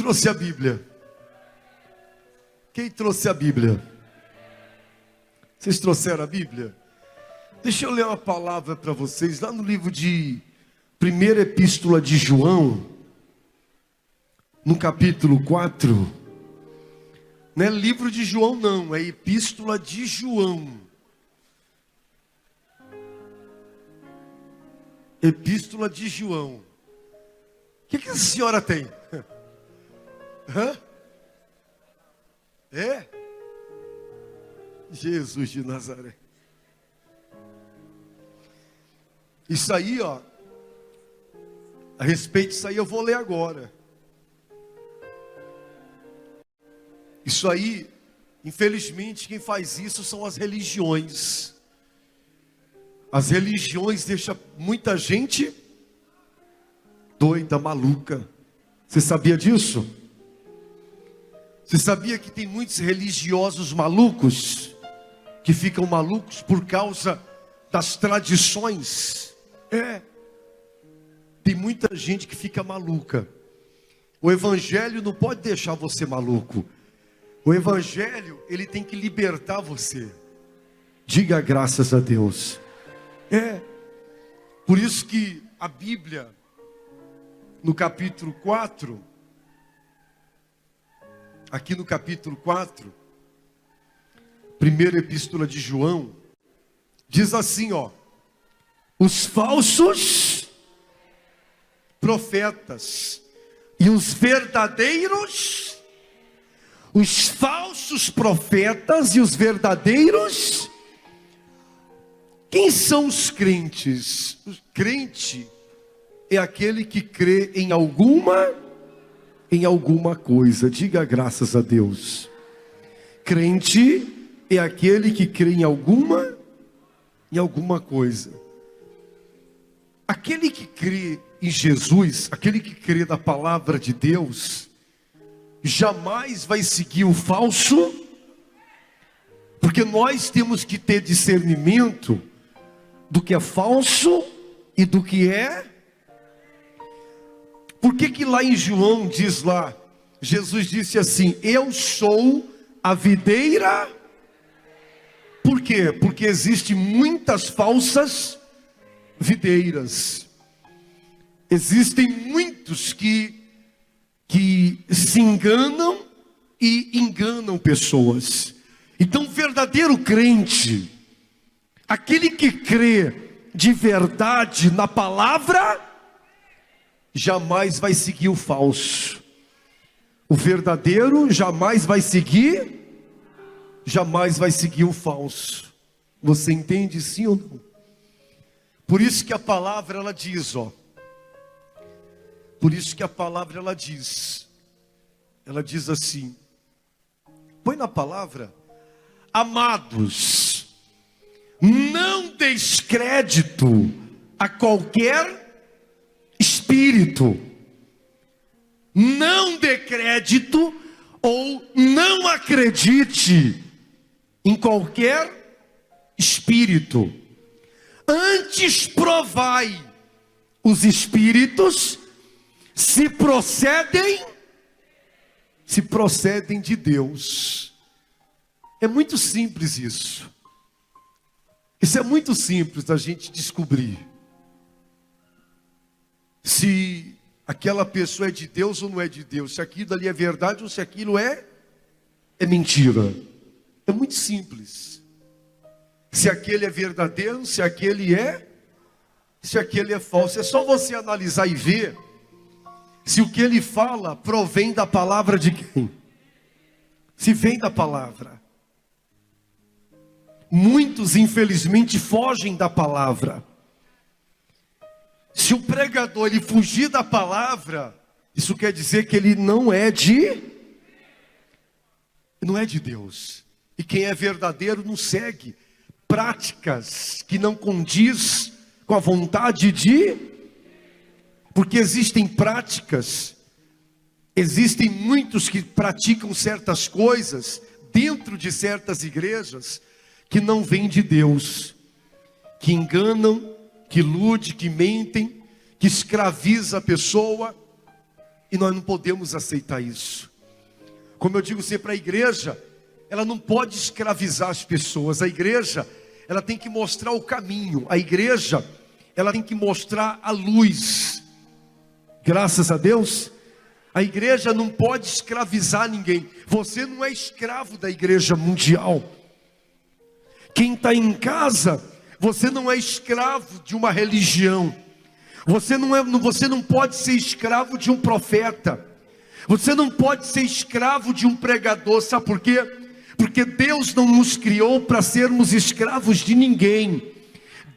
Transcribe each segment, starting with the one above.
trouxe a Bíblia? Quem trouxe a Bíblia? Vocês trouxeram a Bíblia? Deixa eu ler uma palavra para vocês, lá no livro de Primeira Epístola de João, no capítulo 4. Não é livro de João não, é Epístola de João. Epístola de João. O que a senhora tem? Hã? É? Jesus de Nazaré. Isso aí, ó. A respeito disso aí eu vou ler agora. Isso aí, infelizmente, quem faz isso são as religiões. As religiões deixam muita gente doida, maluca. Você sabia disso? Você sabia que tem muitos religiosos malucos, que ficam malucos por causa das tradições? Tem muita gente que fica maluca. O evangelho não pode deixar você maluco. O evangelho, ele tem que libertar você. Diga graças a Deus. Por isso que a Bíblia, no capítulo 4, aqui no capítulo 4, primeira epístola de João, diz assim, ó: os falsos profetas e os verdadeiros, os falsos profetas e os verdadeiros. Quem são os crentes? O crente é aquele que crê em alguma coisa. Diga graças a Deus. Crente é aquele que crê em alguma coisa. Aquele que crê em Jesus, aquele que crê na palavra de Deus, jamais vai seguir o falso, porque nós temos que ter discernimento do que é falso e do que é. Por que lá em João diz lá, Jesus disse assim: eu sou a videira? Por quê? Porque existem muitas falsas videiras. Existem muitos que se enganam e enganam pessoas. Então o verdadeiro crente, aquele que crê de verdade na palavra, jamais vai seguir o falso. O verdadeiro jamais vai seguir o falso. Você entende sim ou não? Por isso que a palavra ela diz, ó. Por isso que a palavra ela diz assim. Põe na palavra: amados, não deis crédito a qualquer espírito. Não dê crédito ou não acredite em qualquer espírito. Antes provai os espíritos se procedem de Deus. É muito simples isso. Isso é muito simples da gente descobrir se aquela pessoa é de Deus ou não é de Deus, se aquilo ali é verdade ou se aquilo é mentira. É muito simples. Se aquele é verdadeiro, se aquele é falso. É só você analisar e ver se o que ele fala provém da palavra de quem? Se vem da palavra. Muitos, infelizmente, fogem da palavra. Se o pregador ele fugir da palavra, isso quer dizer que ele não é de Deus. E quem é verdadeiro não segue práticas que não condiz com a vontade de... Porque existem práticas, existem muitos que praticam certas coisas dentro de certas igrejas que não vêm de Deus, que enganam, que iludem, que mentem, que escraviza a pessoa. E nós não podemos aceitar isso. Como eu digo sempre, a igreja, ela não pode escravizar as pessoas. A igreja, ela tem que mostrar o caminho. A igreja, ela tem que mostrar a luz. Graças a Deus, a igreja não pode escravizar ninguém. Você não é escravo da igreja mundial. Quem está em casa, você não é escravo de uma religião. Você não pode ser escravo de um profeta. Você não pode ser escravo de um pregador. Sabe por quê? Porque Deus não nos criou para sermos escravos de ninguém.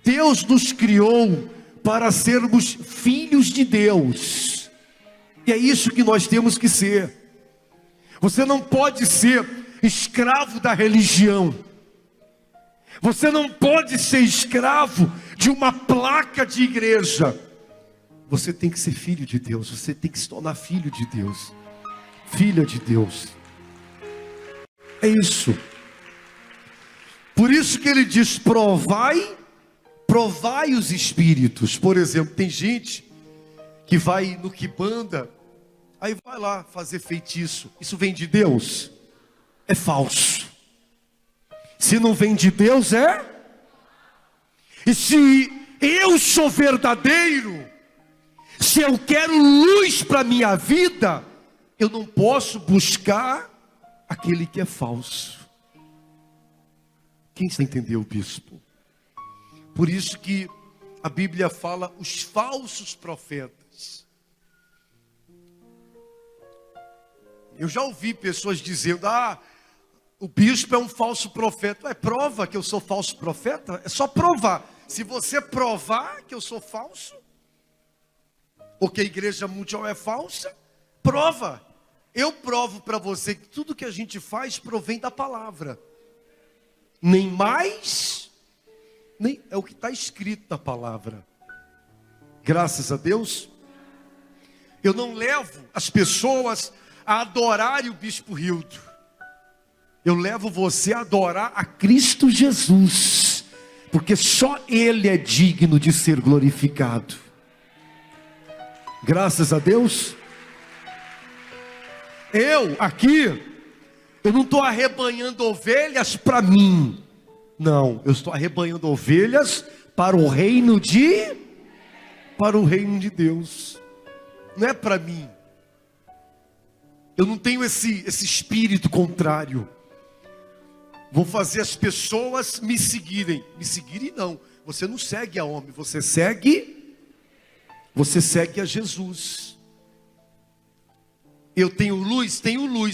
Deus nos criou para sermos filhos de Deus. E é isso que nós temos que ser. Você não pode ser escravo da religião. Você não pode ser escravo de uma placa de igreja. Você tem que ser filho de Deus. Você tem que se tornar filho de Deus. Filha de Deus. É isso. Por isso que ele diz: provai os espíritos. Por exemplo, tem gente que vai no Quimbanda, aí vai lá fazer feitiço. Isso vem de Deus? É falso. Se não vem de Deus, é? E se eu sou verdadeiro, se eu quero luz para a minha vida, eu não posso buscar aquele que é falso. Quem entendeu, bispo? Por isso que a Bíblia fala os falsos profetas. Eu já ouvi pessoas dizendo: o bispo é um falso profeta. É prova que eu sou falso profeta? É só provar. Se você provar que eu sou falso, ou que a igreja mundial é falsa, prova. Eu provo para você que tudo que a gente faz provém da palavra. Nem mais, nem é o que está escrito na palavra. Graças a Deus. Eu não levo as pessoas a adorarem o bispo Hildo. Eu levo você a adorar a Cristo Jesus, porque só Ele é digno de ser glorificado. Graças a Deus. Eu não estou arrebanhando ovelhas para mim. Não, eu estou arrebanhando ovelhas para o reino de Deus. Não é para mim. Eu não tenho esse espírito contrário. Vou fazer as pessoas me seguirem. Me seguirem não. Você não segue a homem, você segue a Jesus. Eu tenho luz,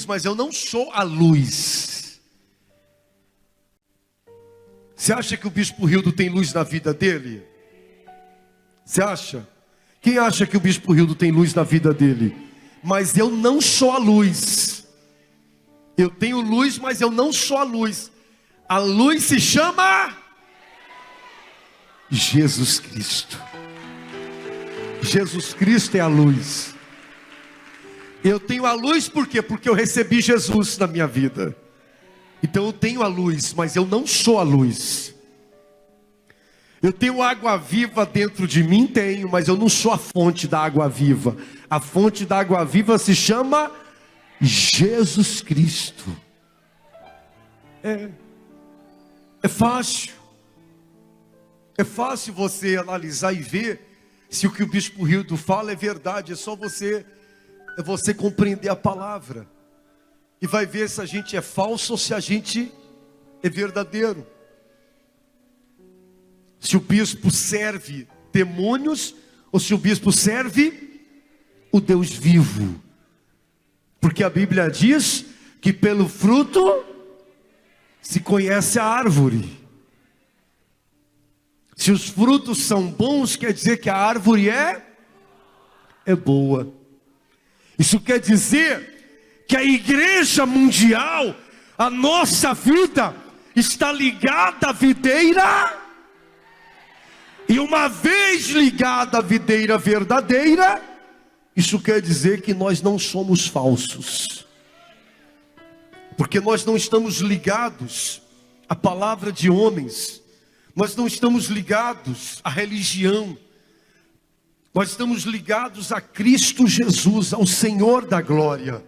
mas eu não sou a luz. Você acha que o bispo Hildo tem luz na vida dele? Você acha? Quem acha que o bispo Hildo tem luz na vida dele? Mas eu não sou a luz. Eu tenho luz, mas eu não sou a luz. A luz se chama Jesus Cristo. Jesus Cristo é a luz. Eu tenho a luz por quê? Porque eu recebi Jesus na minha vida. Então eu tenho a luz, mas eu não sou a luz. Eu tenho água viva dentro de mim? Tenho, mas eu não sou a fonte da água viva. A fonte da água viva se chama Jesus Cristo. É fácil. É fácil você analisar e ver se o que o bispo Hildo fala é verdade. É só você compreender a palavra. E vai ver se a gente é falso ou se a gente é verdadeiro. Se o bispo serve demônios ou se o bispo serve o Deus vivo. Porque a Bíblia diz que pelo fruto se conhece a árvore. Se os frutos são bons, quer dizer que a árvore é boa. Isso quer dizer que a igreja mundial, a nossa vida, está ligada à videira. E uma vez ligada à videira verdadeira, isso quer dizer que nós não somos falsos. Porque nós não estamos ligados à palavra de homens. Nós não estamos ligados à religião. Nós estamos ligados a Cristo Jesus, ao Senhor da glória.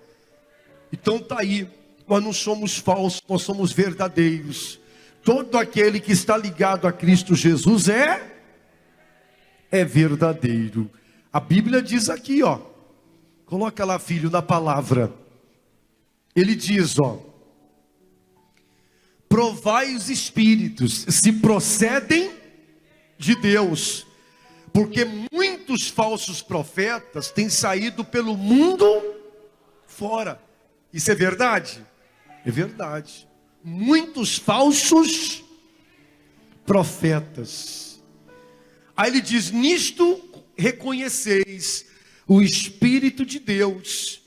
Então está aí, nós não somos falsos, nós somos verdadeiros. Todo aquele que está ligado a Cristo Jesus é verdadeiro. A Bíblia diz aqui, ó, coloca lá, filho, na palavra. Ele diz, ó: provai os espíritos, se procedem de Deus, porque muitos falsos profetas têm saído pelo mundo fora. Isso é verdade? É verdade. Muitos falsos profetas. Aí ele diz: nisto reconheceis o Espírito de Deus.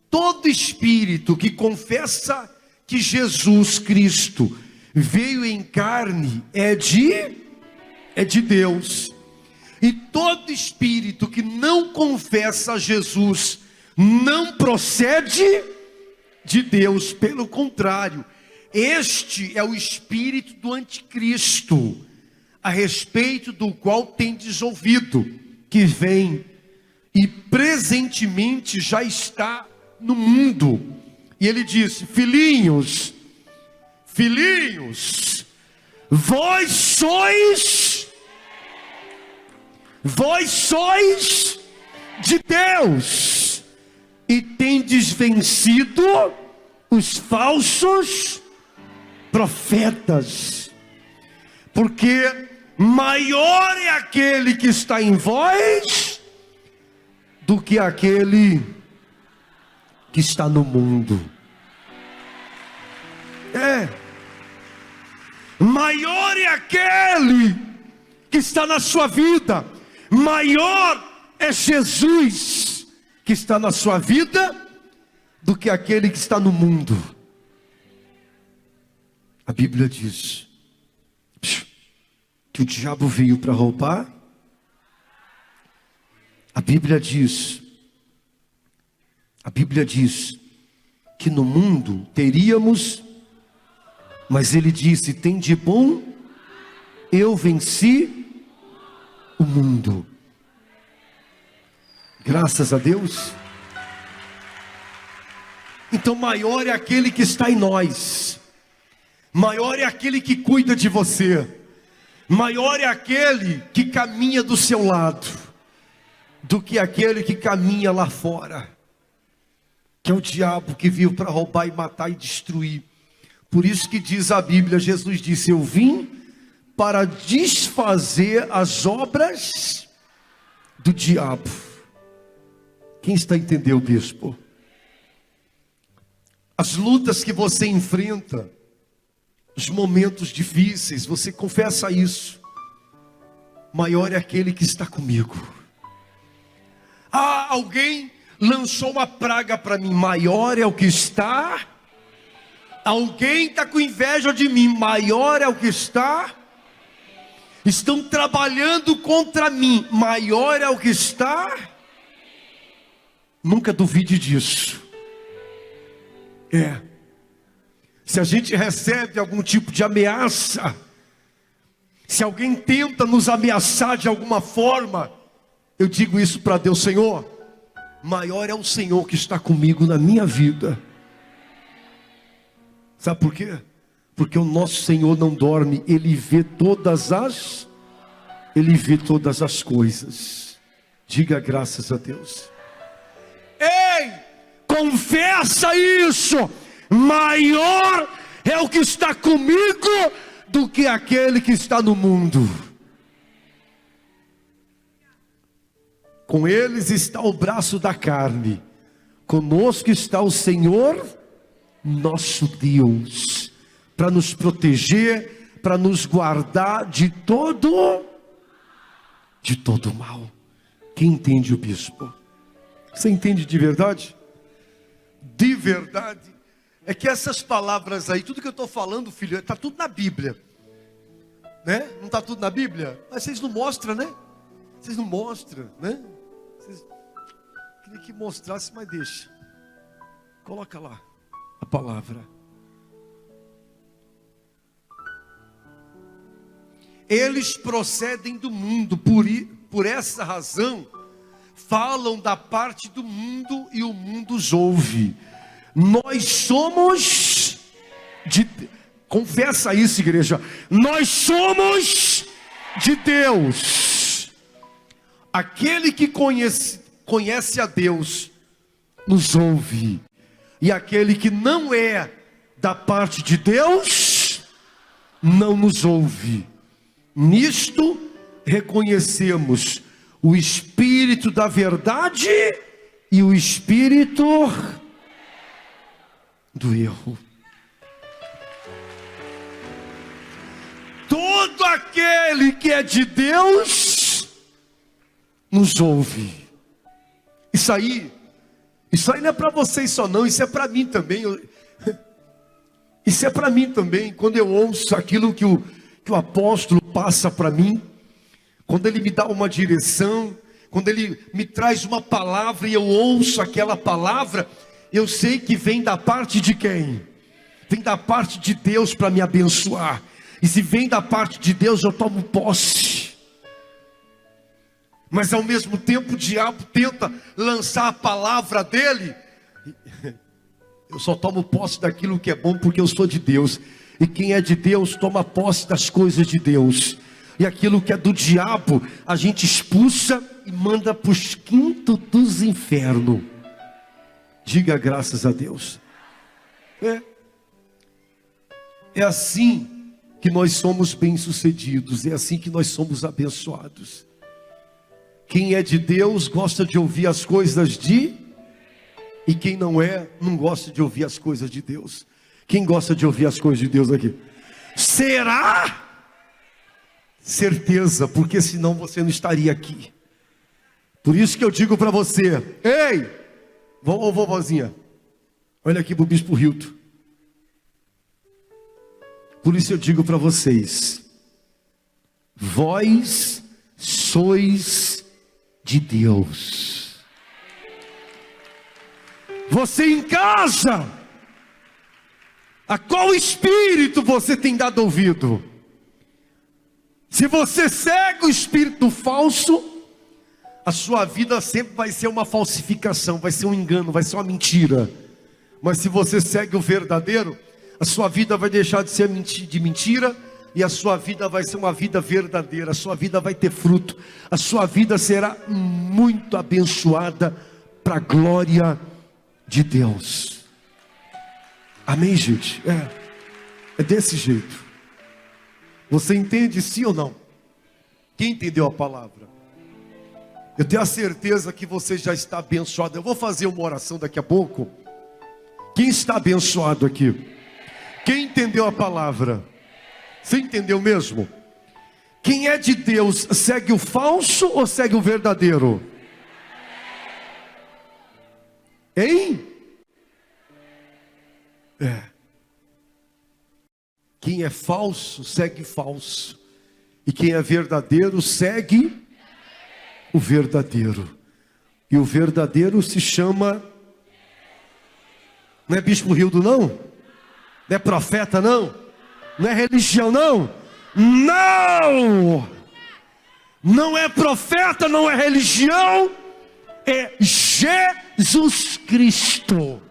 Todo espírito que confessa que Jesus Cristo veio em carne é de Deus. E todo espírito que não confessa Jesus não procede de Deus. Pelo contrário, este é o espírito do anticristo, a respeito do qual tendes ouvido, que vem e presentemente já está no mundo. E ele disse: filhinhos, vós sois de Deus, e tendes vencido os falsos profetas, porque maior é aquele que está em vós do que aquele que está no mundo. Maior é aquele que está na sua vida, maior é Jesus que está na sua vida do que aquele que está no mundo. A Bíblia diz que o diabo veio para roubar. A Bíblia diz que no mundo teríamos, mas ele disse: tem de bom, eu venci o mundo. Graças a Deus. Então maior é aquele que está em nós, maior é aquele que cuida de você, maior é aquele que caminha do seu lado, do que aquele que caminha lá fora, que é o diabo que veio para roubar e matar e destruir. Por isso que diz a Bíblia, Jesus disse: eu vim para desfazer as obras do diabo. Quem está entendendo, bispo? As lutas que você enfrenta, os momentos difíceis, você confessa isso: maior é aquele que está comigo. Ah, alguém lançou uma praga para mim, maior é o que está. Alguém está com inveja de mim, maior é o que está. Estão trabalhando contra mim, maior é o que está. Nunca duvide disso. Se a gente recebe algum tipo de ameaça, se alguém tenta nos ameaçar de alguma forma, eu digo isso para Deus: Senhor, maior é o Senhor que está comigo na minha vida. Sabe por quê? Porque o nosso Senhor não dorme, Ele vê todas as coisas. Diga graças a Deus. Ei, confessa isso: maior é o que está comigo do que aquele que está no mundo. Com eles está o braço da carne, conosco está o Senhor nosso Deus, para nos proteger, para nos guardar de todo mal. Quem entende o bispo? Você entende de verdade? De verdade. É que essas palavras aí, tudo que eu estou falando, filho, está tudo na Bíblia, né? Não está tudo na Bíblia? Mas vocês não mostram, né? Vocês não mostram, né? Queria que mostrasse, mas deixa. Coloca lá a palavra. Eles procedem do mundo, por essa razão, falam da parte do mundo e o mundo os ouve. Nós somos de... Confessa isso, igreja. Nós somos de Deus. Aquele que conhece a Deus nos ouve. E aquele que não é da parte de Deus não nos ouve. Nisto reconhecemos o espírito da verdade e o espírito do erro. Todo aquele que é de Deus nos ouve. Isso aí não é para vocês só não, isso é para mim também. Isso é para mim também. Quando eu ouço aquilo que o apóstolo passa para mim, quando ele me dá uma direção, quando ele me traz uma palavra e eu ouço aquela palavra, eu sei que vem da parte de quem? Vem da parte de Deus para me abençoar. E se vem da parte de Deus, eu tomo posse. Mas ao mesmo tempo o diabo tenta lançar a palavra dele. Eu só tomo posse daquilo que é bom porque eu sou de Deus. E quem é de Deus toma posse das coisas de Deus. E aquilo que é do diabo, a gente expulsa e manda para os quintos dos infernos. Diga graças a Deus. É assim que nós somos bem-sucedidos. É assim que nós somos abençoados. Quem é de Deus gosta de ouvir as coisas de... E quem não é, não gosta de ouvir as coisas de Deus. Quem gosta de ouvir as coisas de Deus aqui? Será? Certeza, porque senão você não estaria aqui. Por isso que eu digo para você: ei, vovozinha, olha aqui para o bispo Hilton. Por isso eu digo para vocês: vós sois de Deus. Você em casa, a qual espírito você tem dado ouvido? Se você segue o espírito falso, a sua vida sempre vai ser uma falsificação, vai ser um engano, vai ser uma mentira. Mas se você segue o verdadeiro, a sua vida vai deixar de ser de mentira, e a sua vida vai ser uma vida verdadeira. A sua vida vai ter fruto, a sua vida será muito abençoada para a glória de Deus. Amém, gente? É desse jeito. Você entende sim ou não? Quem entendeu a palavra? Eu tenho a certeza que você já está abençoado. Eu vou fazer uma oração daqui a pouco. Quem está abençoado aqui? Quem entendeu a palavra? Você entendeu mesmo? Quem é de Deus segue o falso ou segue o verdadeiro? Hein? Quem é falso segue falso, e quem é verdadeiro segue o verdadeiro. E o verdadeiro se chama... Não é bispo Hildo não? Não é profeta não? Não é religião não? Não! Não é profeta, não é religião, é Jesus Cristo.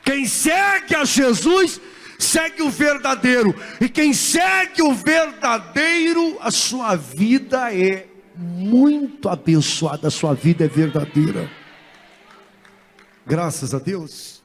Quem segue a Jesus segue o verdadeiro. E quem segue o verdadeiro, a sua vida é muito abençoada, a sua vida é verdadeira. Graças a Deus.